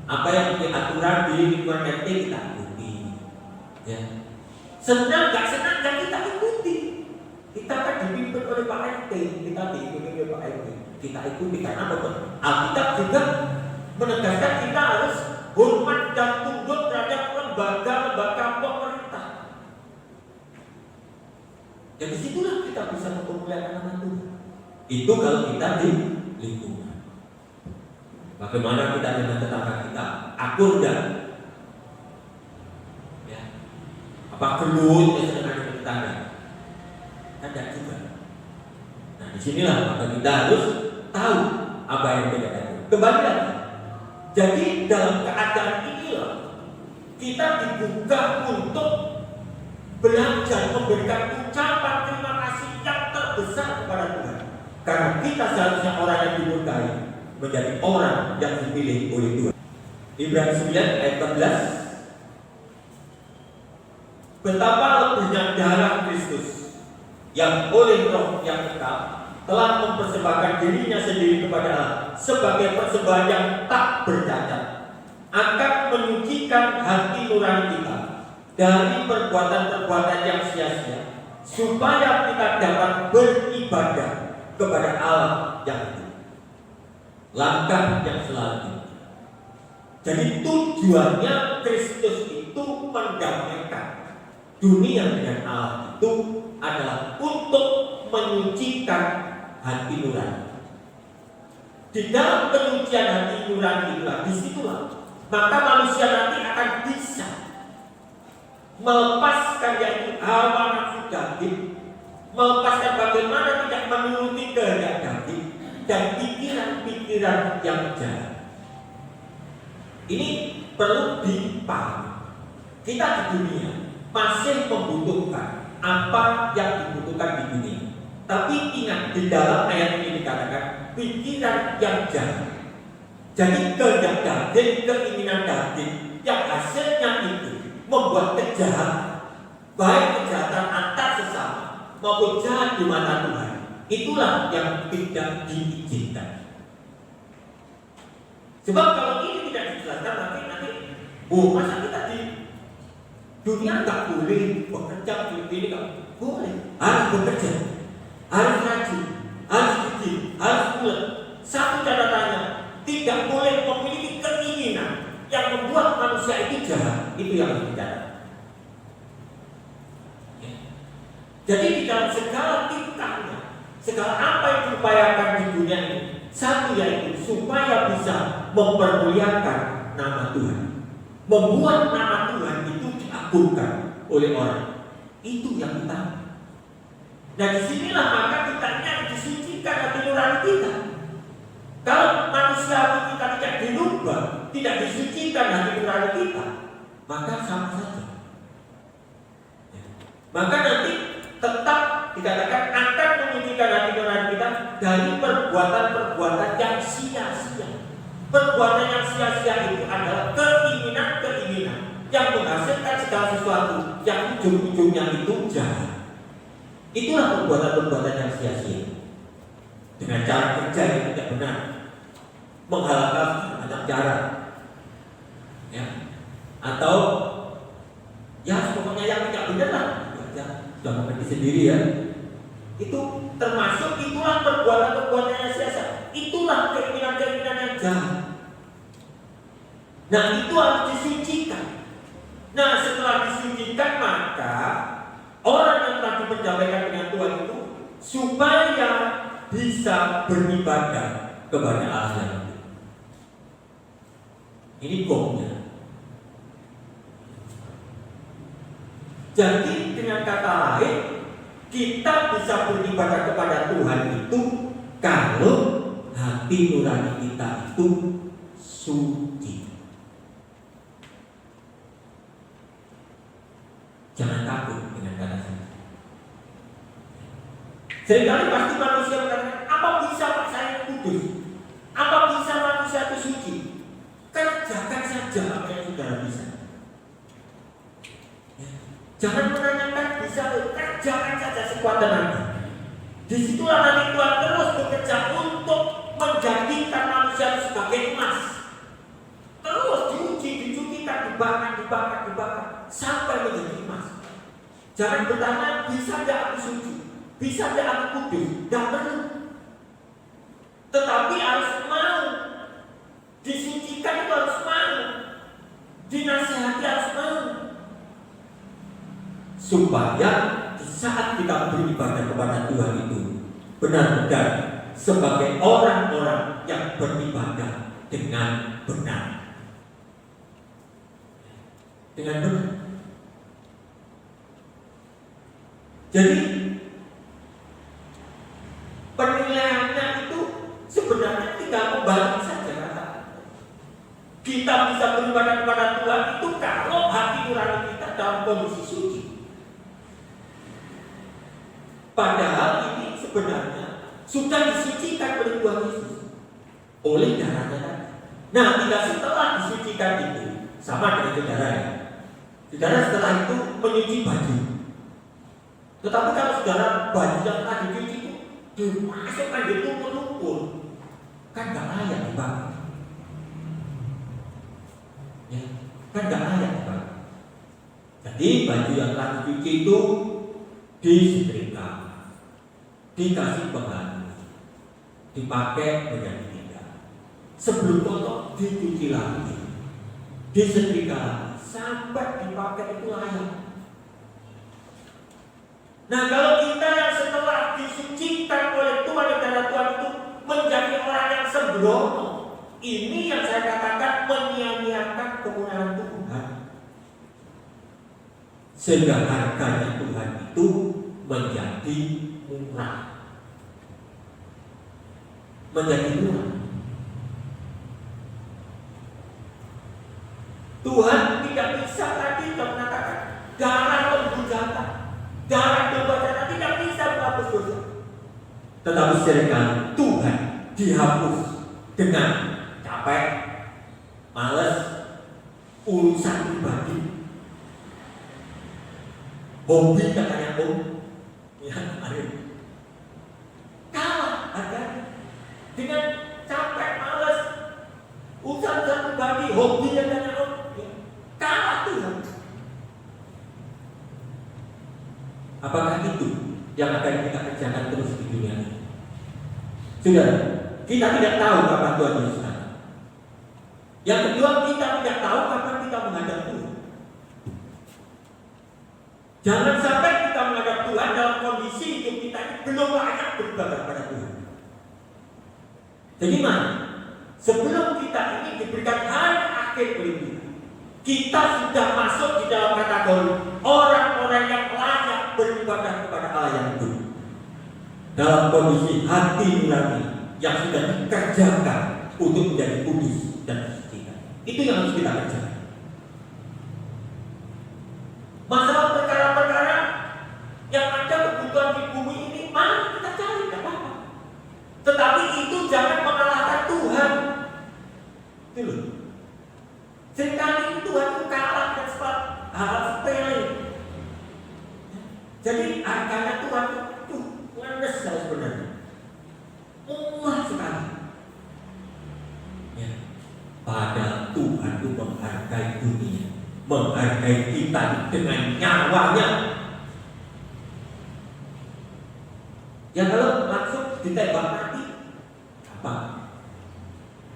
Apa yang menjadi aturan di lingkungan RT kita ikuti. Ya. Senang gak senang dan kita ikuti. Kita kan dipimpin oleh Pak RT, kita diikuti oleh Pak RT. Kita ikuti karena apa? Alkitab juga menegaskan kita harus hormat dan tunduk terhadap lembaga-lembaga pemerintah. Dan disitulah kita bisa memuliakan nama Tuhan. Itu kalau kita di lingkungan. Bagaimana kita dengan tetangga kita? Akur dan ya. Apa gelut ya dengan tetangga? Ada juga. Nah, disinilah maka kita harus tahu apa yang membedakan. Kembali lagi. Jadi dalam keadaan inilah kita dibuka untuk belajar memberikan ucapan terima kasih yang terbesar kepada Tuhan. Karena kita seharusnya orang yang dimurkai menjadi orang yang dipilih oleh Tuhan. Ibrani 9 ayat 14. Betapa lebihnya darah Kristus yang oleh Roh yang kekal telah mempersembahkan dirinya sendiri kepada Allah sebagai persembahan yang tak bercacat, akan menyucikan hati nurani kita dari perbuatan-perbuatan yang sia-sia, supaya kita dapat beribadah kepada Allah yang hidup. Langkah yang selanjutnya. Jadi tujuannya Kristus itu mendamaikan dunia dengan Allah itu adalah untuk menyucikan hati nurani. Di dalam penyucian hati nurani itulah, disitulah maka manusia nanti akan bisa melepaskan yaitu hawa nafsu daging, melepaskan bagaimana tidak menuruti kehendak daging dan pikiran-pikiran yang jahat. Ini perlu dipahami. Kita di dunia masih membutuhkan apa yang dibutuhkan di dunia. Tapi ingat, di dalam ayat ini dikatakan pikiran yang jahat. Jadi kehendak daging, keinginan daging yang hasilnya itu membuat kejahatan, baik kejahatan antar sesama maupun jahat di mata Tuhan, itulah yang tidak diizinkan. Sebab kalau ini tidak dijelaskan nanti masa kita di dunia nggak boleh bekerja seperti ini, nggak boleh, harus bekerja, harus rajin, harus gigih, harus bulat. Satu catatannya, tidak boleh memiliki keinginan yang membuat manusia itu jahat. Itu yang harus dicatat. Jadi di dalam segala tingkahnya, segala apa yang diupayakan di dunia ini, satu yaitu supaya bisa mempermuliakan nama Tuhan, membuat nama Tuhan itu diagungkan oleh orang. Itu yang utama. Nah disinilah maka kita harus disucikan hati nurani kita. Kalau manusia kita tidak dirubah, tidak disucikan hati nurani kita, maka sama saja. Maka nanti tetap dikatakan akan menyucikan hati nurani kita dari perbuatan-perbuatan yang sia-sia. Perbuatan yang sia-sia itu adalah keinginan-keinginan yang menghasilkan segala sesuatu yang ujung-ujungnya itu jahat. Itulah perbuatan-perbuatan yang sia-sia. Dengan cara kerja yang tidak benar, menghalalkan banyak cara, ya, atau ya pokoknya yang tidak benar lah, ya, sudah mengerti sendiri ya. Itu termasuk itulah perbuatan-perbuatan yang sia-sia. Itulah keinginan-keinginan yang jahat. Nah itu harus disucikan. Nah setelah disucikan maka orang yang telah diperdamaikan dengan Tuhan itu supaya bisa beribadah kepada Allah yang hidup. Ini gongnya. Jadi dengan kata lain, kita bisa beribadah kepada Tuhan itu kalau hati nurani kita itu suci. Jangan takut dengan kata suci. Seringkali pasti manusia mengatakan, apa bisa Pak saya kudus? Apa bisa manusia itu suci? Kerjakan saja apa yang saudara bisa. Jangan menanyakan bisa, kerjakan saja sekuat tenaga. Disitulah nanti Tuhan terus bekerja untuk menjadikan manusia sebagai emas. Terus diuji, dicucikan, dibakar sampai menjadi emas. Jangan bertanya, bisa tidak aku suci? Bisa tidak aku kudus? Tidak perlu. Tetapi harus mau. Disucikan itu harus mau. Dinasihati harus mau. Supaya di saat kita beribadah kepada Tuhan itu benar-benar sebagai orang-orang yang beribadah dengan benar. Dengan benar. Jadi penilaiannya itu sebenarnya tinggal kembali saja kata. Kita bisa beribadah kepada Tuhan itu kalau hati nurani kita dalam kondisi suci. Padahal ini sebenarnya sudah disucikan oleh Tuhan Yesus oleh darahnya tadi. Nah, tidak setelah disucikan itu sama dengan saudara ya. Saudara setelah itu menyuci baju. Tetapi kalau saudara baju yang telah dicuci itu dimasukkan di lumpur-lumpur, kan nggak layak dipakai. Ya, kan nggak layak dipakai. Jadi baju yang telah dicuci itu disetrika, dikasih pengganti, dipakai menjadi indah. Sebelum kotor dicuci lagi, disetrika lagi, sampai dipakai itu layak. Nah, kalau kita yang setelah disucikan oleh Tuhan dan darah Tuhan itu menjadi orang yang sembrono, ini yang saya katakan menyia-nyiakan kemuliaan Tuhan. Sehingga harganya Tuhan itu menjadi murah. Menjadi murah. Tuhan tidak bisa tadi mengatakan darah lembu jantan, darah domba jantan tidak bisa menghapus dosa. Tetapi seringkali Tuhan dihapus dengan capek, males, urusan pribadi, hobi katanya ya kemarin kalah harganya dengan capek, males, urusan pribadi, hobi katanya kalah Tuhan. Apakah itu yang akan kita kerjakan terus di dunia ini? Sudah, kita tidak tahu kapan Tuhan Yesus datang. Yang kedua, kita tidak tahu kapan kita menghadap Tuhan. Jangan sampai kita menghadap Tuhan dalam kondisi hidup kita ini belum layak beribadah kepada Tuhan. Jadi mana? Sebelum kita ini diberikan hari akhir pelindungan, kita sudah masuk di dalam kategori orang-orang yang layak beribadah kepada Allah yang hidup. Dalam kondisi hati nurani yang sudah dikerjakan untuk menjadi kudus dan disucikan. Itu yang harus kita kerjakan. Masalah perkara-perkara yang ada kebutuhan di bumi ini, mari kita cari, tidak apa-apa. Tetapi itu jangan mengalahkan Tuhan. Itu loh. Seringkali Tuhan itu kalah dengan hal sepele. Jadi harganya Tuhan itu ngenes sebenarnya, murah sekali. Ya. Padahal Tuhan itu menghargai dunia, menghargai kita dengan nyawanya. Ya kalau langsung ditembak mati, apa?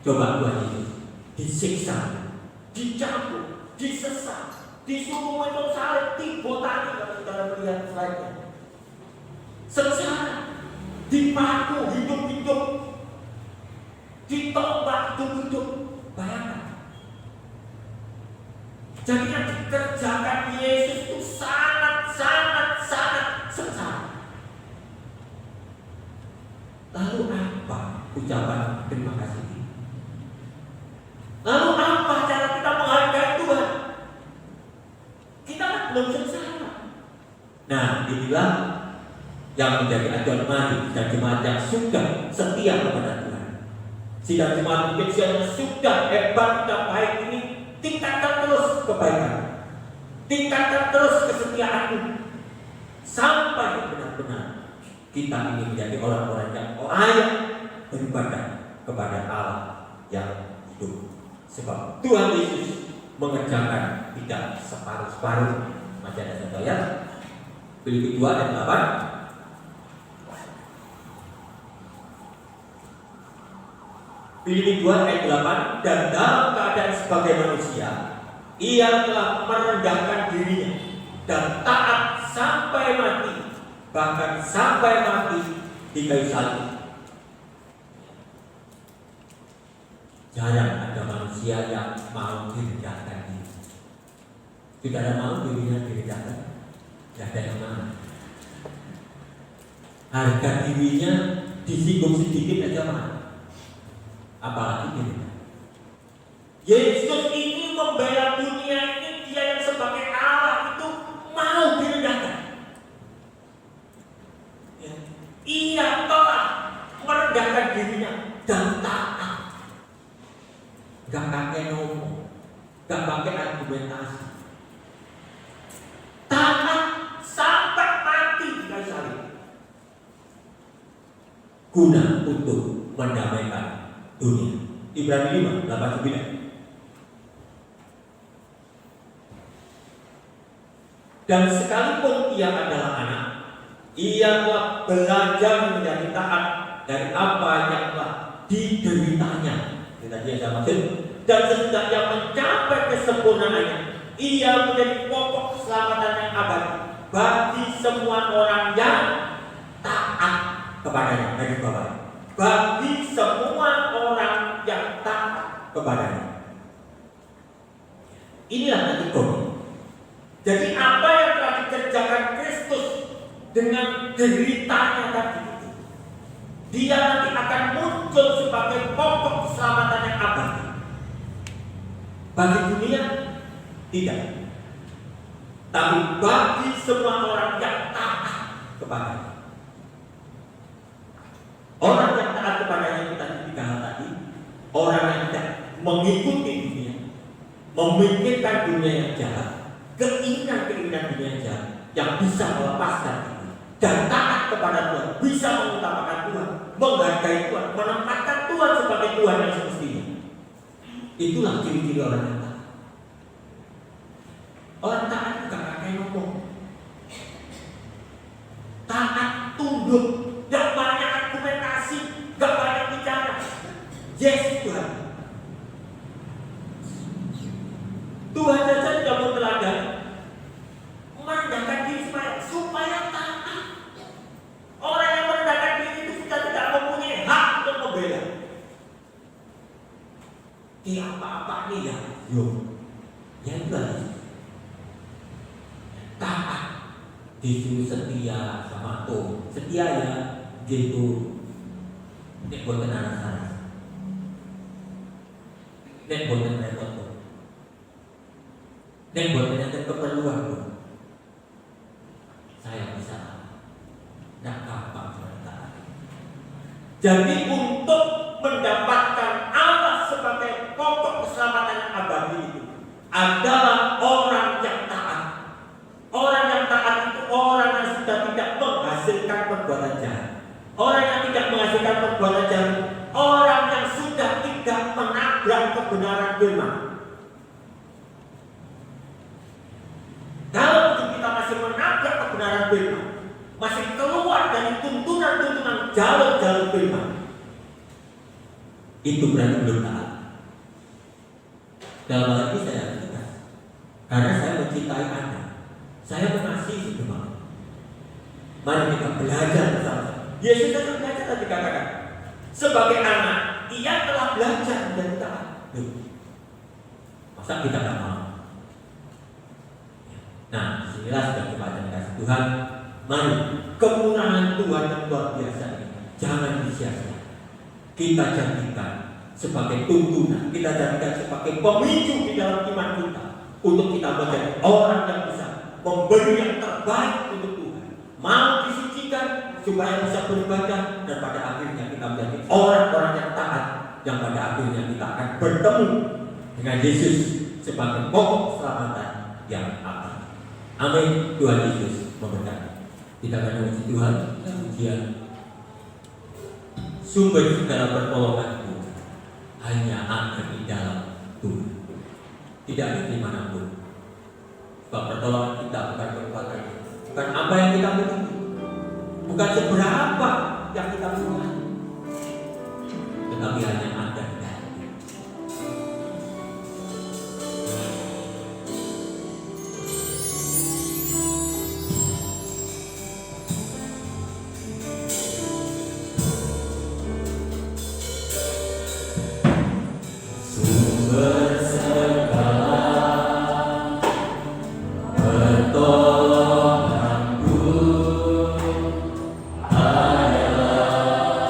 Coba Tuhan Yesus disiksa, dicambuk, disesat, disuruh mencong salib, dibotani. Kalau saudara melihat slide-nya, sengsara, dipaku hidup-hidup, ditombak hidup-hidup. Bayangkan. Jadi yang dikerjakan Yesus itu sangat sengsara. Lalu apa ucapan terima kasih ini? Lalu apa cara kita menghargai Tuhan? Kita kan belum sengsara. Nah, inilah yang menjadi acuan mari dan jemaat yang sudah setia kepada Tuhan. Sidang jemaat mungkin yang sudah hebat dan baik ini, tingkatkan terus kebaikan, tingkatkan terus kesetiaanmu, sampai benar-benar kita ingin menjadi orang-orang yang layak beribadah kepada Allah yang hidup. Sebab Tuhan Yesus mengerjakan tidak separuh-separuh. Masih ada satu ayat, Filipi 2 ayat 8. Filipi 2 ayat 8, dan dalam keadaan sebagai manusia, ia telah merendahkan dirinya dan taat sampai mati, bahkan sampai mati di kayu salib. Jarang ada manusia yang mau direndahkan diri. Tidak ada mau dirinya direndahkan, tidak ada yang mau. Harga dirinya disinggung sedikit aja mau. Apalagi ini. Yesus ini membela dunia ini, dia yang sebagai Allah itu mau direndahkan. Ya. Ia telah merendahkan dirinya dan taat. Gak guna untuk mendamaikan dunia. Ibrani 5, 8-9. Dan sekalipun ia adalah anak, ia telah belajar menjadi taat dari apa yang telah dideritanya. Itu tadi yang saya maksud. Dan sesudah ia mencapai kesempurnaannya, ia menjadi pokok keselamatan yang abadi bagi semua orang yang taat kepadanya. Bagi Bapak, bagi semua orang yang taat kepadanya. Inilah nanti kode. Jadi apa yang telah dikerjakan Kristus dengan deritanya tadi itu, dia nanti akan muncul sebagai pokok keselamatan yang abadi. Bagi dunia tidak, tapi bagi semua orang yang taat kepadanya. Orang yang taat kepadanya kita tiga hal tadi, orang yang tidak mengikuti dunia, memikirkan dunia yang jahat, keinginan-keinginan dunia yang jahat yang bisa melepaskan itu, dan taat kepada Tuhan, bisa mengutamakan Tuhan, menghargai Tuhan, menempatkan Tuhan sebagai Tuhan yang semestinya. Itulah ciri-ciri orang yang taat. Orang taat bukan pakai ngomong. Taat tunduk, gak banyak argumentasi, gak banyak bicara. Yes Tuhan. Tuhan saja tidak mau teladan, merendahkan diri supaya taat. Orang yang merendahkan diri itu sudah tidak mempunyai hak untuk membela. Apa-apa nih ya, yang itu taat, disuruh setia sama Tuhan. Setia ya, gitu. Nek boten anak-anak, nek boten repot, nek boten yang keperluan, saya bisa nak gampang taat. Jadi untuk mendapatkan Allah sebagai pokok keselamatan yang abadi itu adalah orang yang taat. Orang yang taat itu orang yang sudah tidak menghasilkan perbuatan jahat. Orang yang tidak menghasilkan perbuatan jahat, orang yang sudah tidak menabrak kebenaran firman. Kalau kita masih menabrak kebenaran firman, masih keluar dari tuntunan-tuntunan jalur-jalur firman, itu berarti belum taat. Dalam hal ini saya tegas, karena saya mencintai Anda, saya mengasihi firman. Mari kita belajar bersama. Yesus itu belajar tadi katakan, sebagai anak, ia telah belajar menjadi taat. Masa kita tak mau? Nah, disinilah sudah kepada kasih Tuhan. Mari kemurahan Tuhan yang luar biasa ini jangan disia-sia. Kita jadikan sebagai tuntunan, kita jadikan sebagai pemicu di dalam iman kita untuk kita menjadi orang yang bisa memberi yang terbaik untuk Tuhan, mau disucikan supaya bisa beribadah, dan pada akhirnya kita menjadi orang-orang yang taat, yang pada akhirnya kita akan bertemu dengan Yesus sebagai pokok keselamatan yang abadi. Amin. Tuhan Yesus memberkati. Kita akan memuji Tuhan. Pujian sumber segala pertolonganku hanya ada di dalam Tuhan, tidak ada di manapun. Sebab pertolongan kita bukan kekuatan, bukan apa yang kita miliki, bukan seberapa yang kita punya, tetapi hanya ada di dalam. Pertolonganku adalah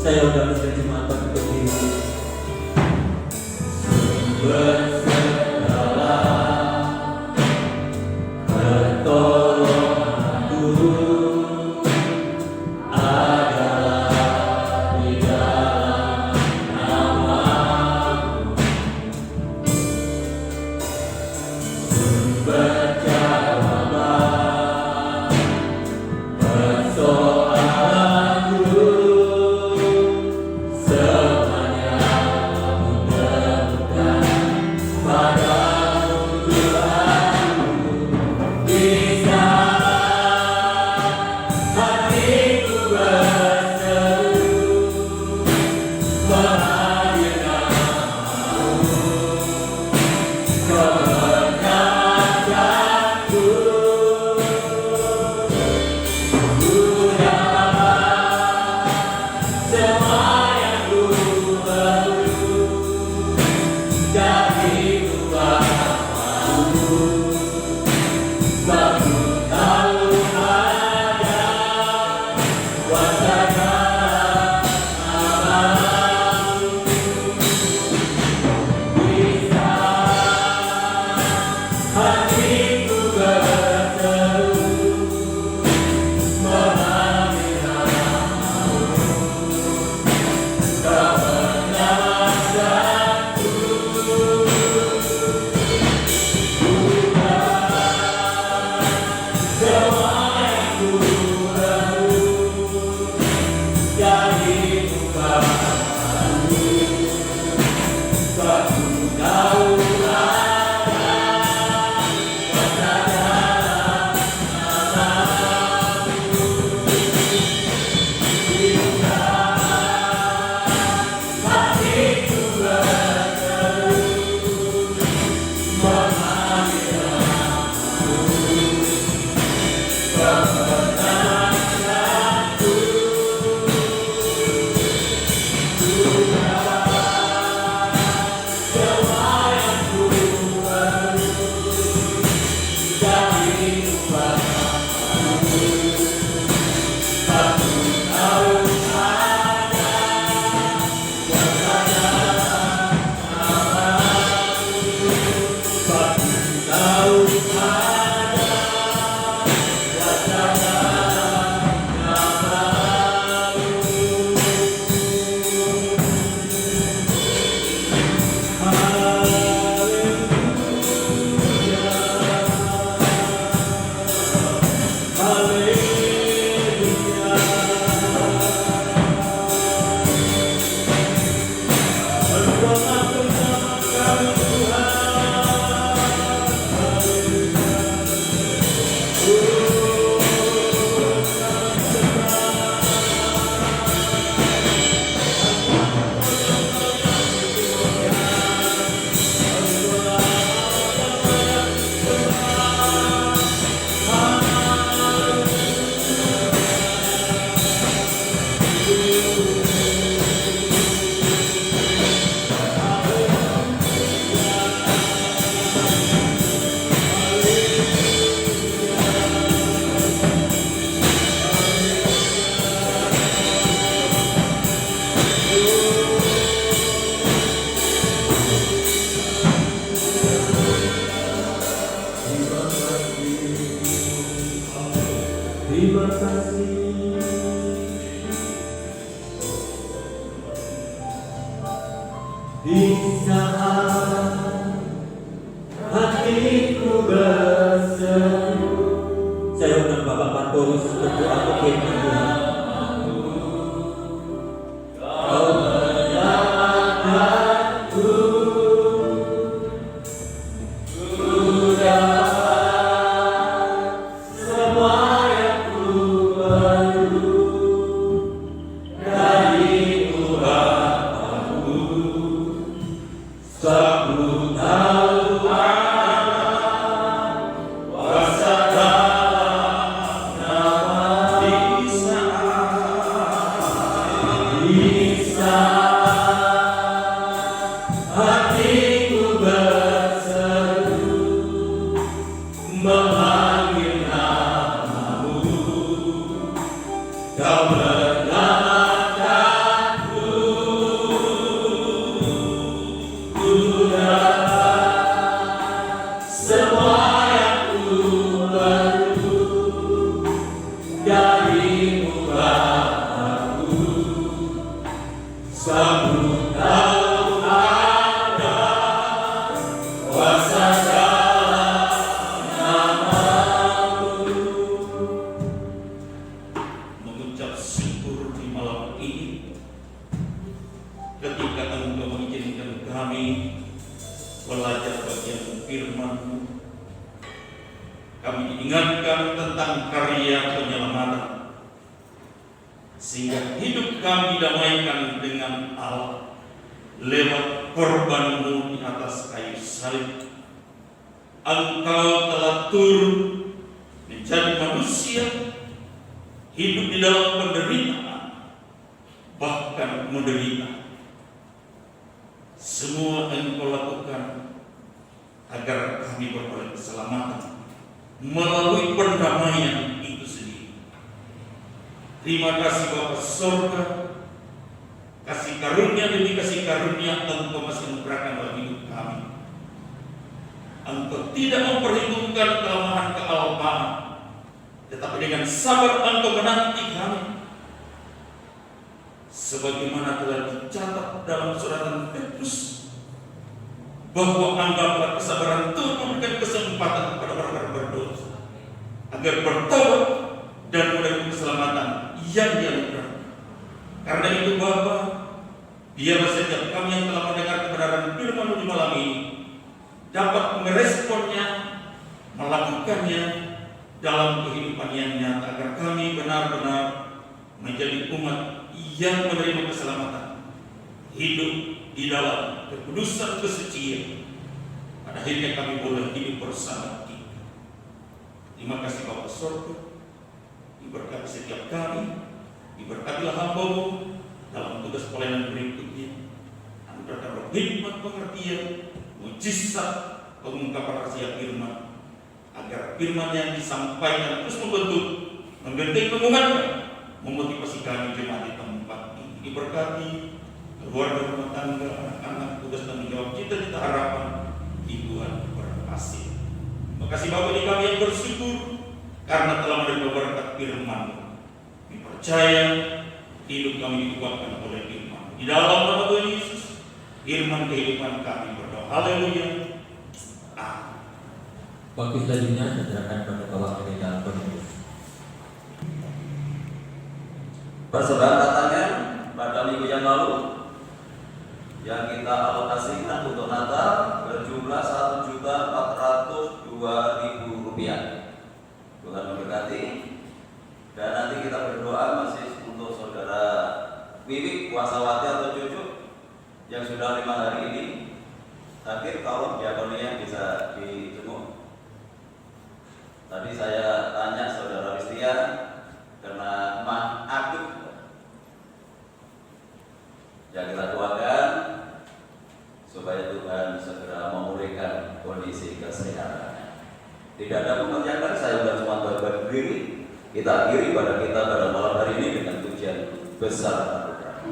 Saya udah berjemaat untuk diri. Sumber segala belajar bagian firman-Mu. Kami diingatkan tentang karya penyelamatan, sehingga hidup kami damaikan dengan Allah lewat korban-Mu di atas kayu salib. Engkau telah turun menjadi manusia, hidup di dalam penderitaan, bahkan menderita. Semua Engkau lakukan agar kami beroleh keselamatan melalui pendamaian itu sendiri. Terima kasih Bapa Sorga, kasih karunia demi kasih karunia Engkau masih memberikan dalam hidup kami. Engkau tidak memperhitungkan kelemahan kealpaan, tetapi dengan sabar Engkau menanti kami. Sebagaimana telah dicatat dalam suratan Petrus, bahwa anggaplah kesabaran Tuhan memberikan kesempatan kepada orang-orang berdosa agar bertobat dan menerima keselamatan yang Dia berikan. Karena itu Bapa, biarlah setiap kami yang telah mendengar kebenaran firman-Mu di malam ini dapat meresponnya, melakukannya dalam kehidupan yang nyata, agar kami benar-benar menjadi umat yang menerima keselamatan, hidup di dalam kekudusan kesucian. Pada akhirnya kami boleh hidup bersama Dia. Terima kasih Bapa Sorga, diberkati setiap kami, diberkatilah hamba-Mu dalam tugas pelayanan berikutnya. Anugerahkan roh hikmat pengertian, mujizat pengungkapan rahasia firman, agar firman yang disampaikan terus membentuk, membentuk, menguatkan, memotivasi kami jemaat di tempat ini. Diberkati keluarga, rumah tangga, anak-anak, tugas tanggung jawab, cita-cita, harapan di Tuhan berhasil. Terima kasih Bapa, di kami yang bersyukur karena telah menerima berkat firman-Mu. Kami percaya hidup kami dikuatkan oleh firman. Di dalam nama Tuhan Yesus, firman kehidupan kami berdoa. Haleluya. Amin. Waktu selanjutnya saya serahkan pada Bapak Pendeta Cornelius. Persembahan katanya pada minggu yang lalu yang kita alokasikan untuk Natal berjumlah Rp1.402.000. Tuhan memberkati. Dan nanti kita berdoa masih untuk saudara Wiwik Kuasawati atau cucu yang sudah 5 hari ini. Akhir tolong diakonia bisa dijenguk. Tadi saya tanya saudara Wistia karena mah aktif. Ya, kita doakan supaya Tuhan segera memulihkan kondisi kesehatannya. Tidak ada pekerjaan, saya sudah cuma berdiri. Kita akhiri pada kita pada malam hari ini dengan pujian besar anugerah.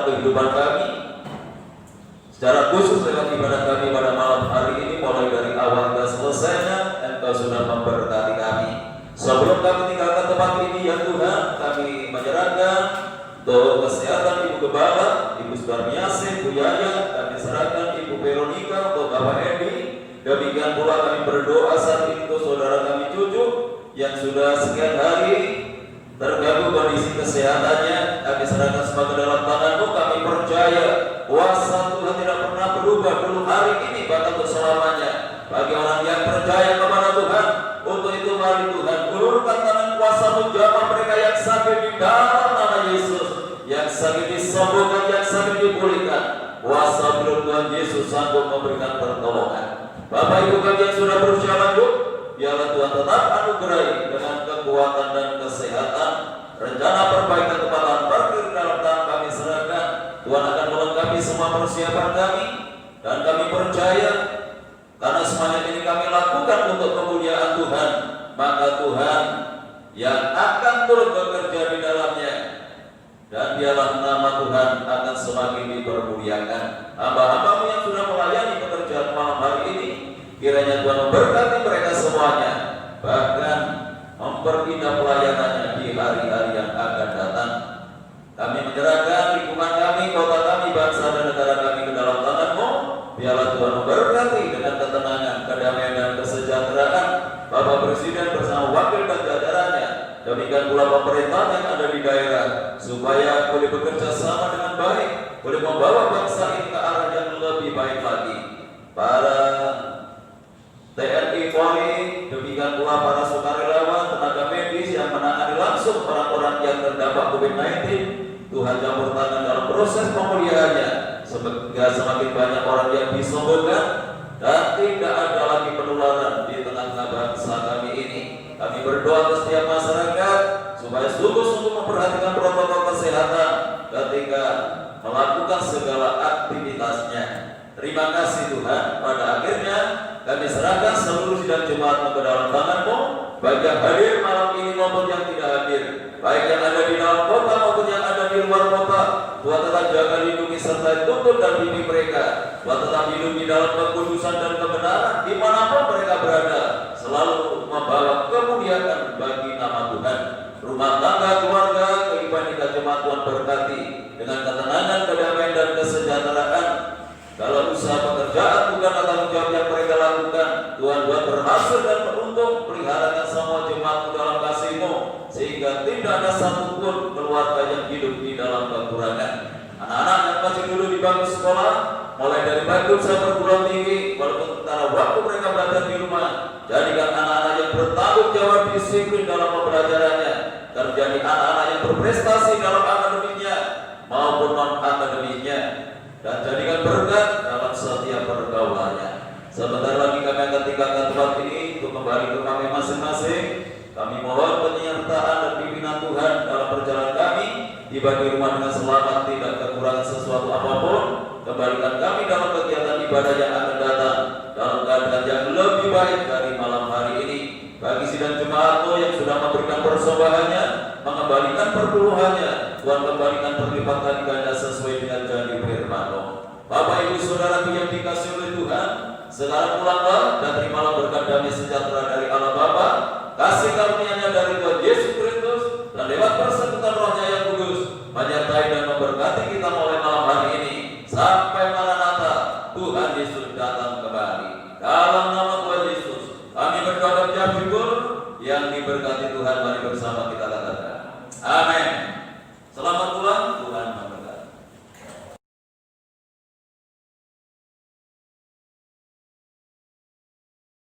Kehidupan kami secara khusus lewat ibadah kami pada malam hari ini, mulai dari awal hingga selesainya Engkau sudah Demikian pula kami berdoa saat ini untuk saudara kami Cucu yang sudah sekian hari terganggu kondisi kesehatannya. Kami serahkan semua ke dalam tangan-Mu. Kami percaya kuasa Tuhan tidak pernah berubah dulu hari ini bahkan untuk selamanya. Bagi orang yang percaya kepada Tuhan, untuk itu mari Tuhan ulurkan tangan kuasa-Mu, jamah mereka yang sakit di dalam nama Yesus, yang sakit disembuhkan, yang sakit dipulihkan. Kuasa belum Tuhan Yesus sanggup memberikan pertolongan. Bapak Ibu kami yang sudah berusia lanjut, biarlah Tuhan tetap anugerahi dengan kekuatan dan kesehatan. Rencana perbaikan tempatan parkir dalam tangan kami serahkan. Tuhan akan melengkapi semua persiapan kami, dan kami percaya karena semuanya ini kami lakukan untuk kemuliaan Tuhan, maka Tuhan yang akan turut bekerja di dalamnya, dan biarlah nama Tuhan akan semakin dipermuliakan. Hamba-Hamba-Mu yang sudah melayani pekerjaan malam hari ini, kiranya Tuhan memberkati mereka semuanya, bahkan memperindah pelayanannya di hari-hari yang akan datang. Kami menyerahkan lingkungan kami, kota kami, bangsa dan negara kami ke dalam tangan-Mu. Biarlah Tuhan memberkati dengan ketenangan, kedamaian dan kesejahteraan Bapak Presiden bersama wakil dan jajarannya. Demikian pula pemerintah yang ada di daerah, supaya boleh bekerja sama dengan baik, boleh membawa bangsa ini ke arah yang lebih baik lagi. Para TNI Polri, demikian pula para sukarelawan, tenaga medis yang menangani langsung orang-orang yang terdampak COVID-19, Tuhan campur tangan dalam proses pemulihannya, sehingga semakin banyak orang yang disembuhkan dan tidak ada lagi penularan di tengah-tengah bangsa kami ini. Kami berdoa ke setiap masyarakat supaya sungguh-sungguh memperhatikan protokol kesehatan ketika melakukan segala aktivitasnya. Terima kasih Tuhan. Pada akhirnya kami serahkan seluruh sidang Jumat ke dalam tangan-Mu, baik yang hadir malam ini maupun yang tidak hadir, baik yang ada di dalam kota maupun yang ada di luar kota. Tuhan tetap jaga, lindungi serta tuntun dan bimbing mereka. Tuhan tetap hidup di dalam kekudusan dan kebenaran dimanapun mereka berada, selalu membawa kemuliaan bagi nama Tuhan. Rumah tangga, keluarga, kehidupan jemaat Tuhan berkati dengan ketenangan, kedamaian dan kesejahteraan. Dalam usaha pekerjaan bukan tanggung jawab yang mereka lakukan, Tuhan buat berhasil dan beruntung. Peliharakan semua jemaat dalam kasih-Mu, sehingga tidak ada satupun keluarga yang hidup di dalam kekurangan. Anak-anak yang masih dulu di bangku sekolah, mulai dari bangku sampai perguruan tinggi, walaupun sementara waktu mereka belajar di rumah, jadikan anak-anak yang bertanggung jawab, disiplin dalam pembelajarannya, terjadi anak-anak yang berprestasi dalam akademiknya maupun non-akademiknya, dan jadikan berkat dalam setiap pergaulannya. Sebentar lagi kami akan tinggalkan tempat ini untuk kembali ke kami masing-masing. Kami mohon penyertaan dan pimpinan Tuhan dalam perjalanan kami, tiba di rumah dengan selamat, tidak kekurangan sesuatu apapun. Kembalikan kami dalam kegiatan ibadah yang akan datang dalam keadaan yang lebih baik dari malam hari ini. Bagi sidang jemaat-Mu yang sudah memberikan persembahannya, mengembalikan perpuluhannya, Tuhan kembalikan berlipat kali ganda sesuai dengan janji firman-Mu. Bapak Ibu Saudaraku yang dikasihi oleh Tuhan, sekarang pulanglah dan terimalah berkat damai sejahtera dari Allah Bapa, kasih karunia-Nya dari Tuhan Yesus Kristus, dan lewat persekutuan Roh-Nya yang kudus menyertai dan memberkati kita mulai malam hari ini sampai Maranatha, Tuhan Yesus datang kembali. Dalam nama Tuhan Yesus kami berdoa dan syukur. Yang diberkati Tuhan, mari bersama kita